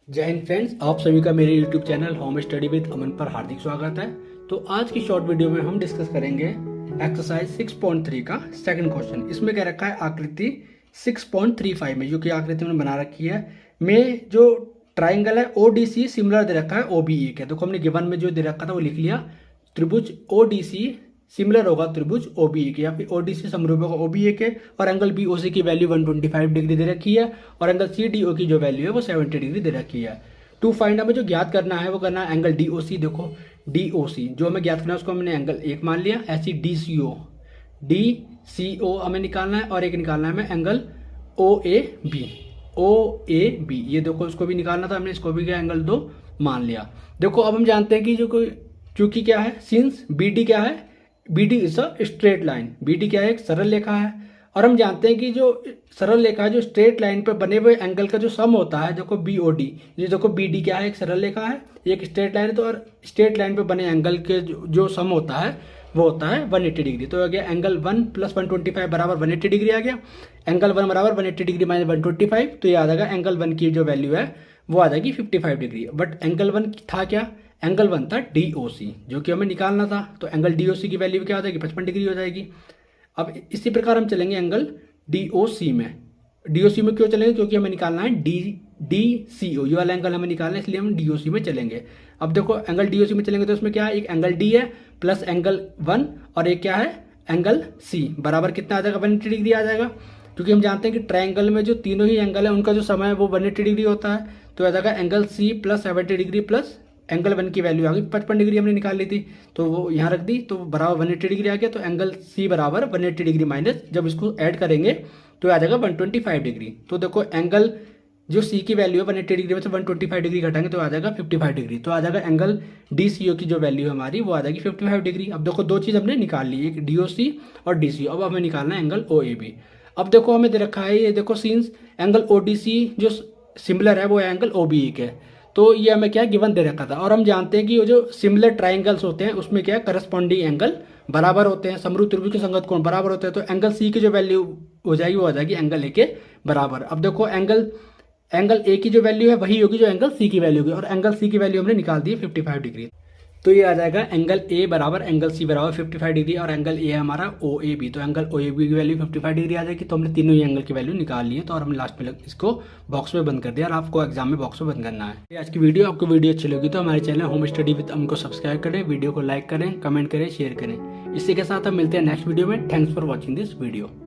जय हिंद फ्रेंड्स, आप सभी का मेरे YouTube channel home study with Aman पर हार्दिक स्वागत है। तो आज की शॉर्ट वीडियो में हम डिस्कस करेंगे एक्सरसाइज 6.3 का सेकंड क्वेश्चन। इसमें क्या रखा है, आकृति 6.35 में जो कि आकृति मैंने बना रखी है में जो ट्राइंगल है ODC सिमिलर दे रखा है OBE के। तो हमने गिवन में जो दे रखा था वो लिख लिया, त्रिभुज ODC सिमिलर होगा त्रिभुज OBE के, या फिर ODC समरूप होगा OBE के, और एंगल BOC की वैल्यू 125 डिग्री दे रखी है, और एंगल CDO की जो वैल्यू है वो 70 डिग्री दे रखी है। टू फाइंड हमें जो ज्ञात करना है वो करना है एंगल DOC। देखो DOC जो हमें ज्ञात करना है उसको हमने एंगल 1 मान लिया। ऐसी DCO हमें निकालना है, और एक निकालना है हमें एंगल OAB। ये देखो उसको भी निकालना था हमने, इसको भी क्या एंगल 2 मान लिया। देखो अब हम जानते हैं कि जो कोई चूंकि क्या है, सिंस BD क्या है, BD is a straight line. BD क्या है, एक सरल रेखा है, और हम जानते हैं कि जो सरल रेखा है जो स्ट्रेट लाइन पर बने हुए एंगल का जो सम होता है, देखो BOD, ये देखो BD क्या है, एक सरल रेखा है, एक स्ट्रेट लाइन है, तो और स्ट्रेट लाइन पर बने एंगल के जो सम होता है वो होता है 180 डिग्री। तो आ गया एंगल 1 प्लस 125 बराबर 180 डिग्री आ गया। एंगल 1 बराबर 180 डिग्री माइनस 125, तो ये आ जाएगा एंगल 1 की जो वैल्यू है वो आ जाएगी 55 डिग्री। बट एंगल 1 था क्या, एंगल 1 था DOC जो कि हमें निकालना था। तो एंगल DOC की वैल्यू क्या हो जाएगी, 55 डिग्री हो जाएगी। अब इसी प्रकार हम चलेंगे एंगल DOC में। DOC में क्यों चलेंगे, क्योंकि हमें निकालना है DCO, ये वाला एंगल हमें निकालना है, इसलिए हम DOC में चलेंगे। अब देखो एंगल DOC में चलेंगे तो इसमें क्या है, एक एंगल D है प्लस एंगल 1, और एक क्या है एंगल C बराबर कितना आ जाएगा, 180 डिग्री आ जाएगा। क्योंकि हम जानते हैं कि ट्राइंगल में जो तीनों ही एंगल है उनका जो समय है वो 180 डिग्री होता है। तो आ जाएगा angle C plus 70 degree plus angle 1 की वैल्यू आ गई 55 डिग्री हमने निकाल ली थी, तो वो यहाँ रख दी, तो बराबर 180 डिग्री आ गया। तो एंगल C बराबर 180 डिग्री माइनस जब इसको ऐड करेंगे तो आ जाएगा 125 डिग्री। तो देखो एंगल जो C की वैल्यू है 180 डिग्री में से 125 डिग्री घटाएंगे तो आ जाएगा 55 डिग्री। तो आ जाएगा एंगल DCO की जो वैल्यू है हमारी वो आ जाएगी 55 डिग्री। अब देखो दो चीज़ हमने निकाल ली, एक DOC और DCO। अब हमें निकालना है एंगल OAB। अब देखो हमें दे रखा है, ये देखो सीन्स एंगल ODC जो सिमिलर है वो है एंगल OBE के। तो ये हमें क्या गिवन दे रखा था, और हम जानते हैं कि वो जो सिमिलर ट्राइंगल्स होते हैं उसमें क्या करस्पॉन्डिंग एंगल बराबर होते हैं, समरूप त्रिभुज के संगत कोण बराबर होते हैं। तो एंगल C की जो वैल्यू हो जाएगी वो आ जाएगी एंगल A के बराबर। अब देखो एंगल A की जो वैल्यू है वही होगी जो एंगल C की वैल्यू होगी, और एंगल C की वैल्यू हमने निकाल दी है 55 डिग्री। तो ये आ जाएगा एंगल A बराबर एंगल C बराबर 55 डिग्री, और एंगल A है हमारा OAB। तो एंगल OAB की वैल्यू 55 डिग्री आ जाएगी। तो हमने तीनों ही एंगल की वैल्यू निकाल ली है, तो और हमने लास्ट में इसको बॉक्स में बंद कर दिया, और आपको एग्जाम में बॉक्स में बंद करना है। आज की वीडियो आपको वीडियो अच्छी लगी तो हमारे चैनल होम स्टडी विद अमन को सब्सक्राइब करें, वीडियो को लाइक करें, कमेंट करें, शेयर करें। इसी के साथ हम मिलते हैं नेक्स्ट वीडियो में। Thanks for watching this video.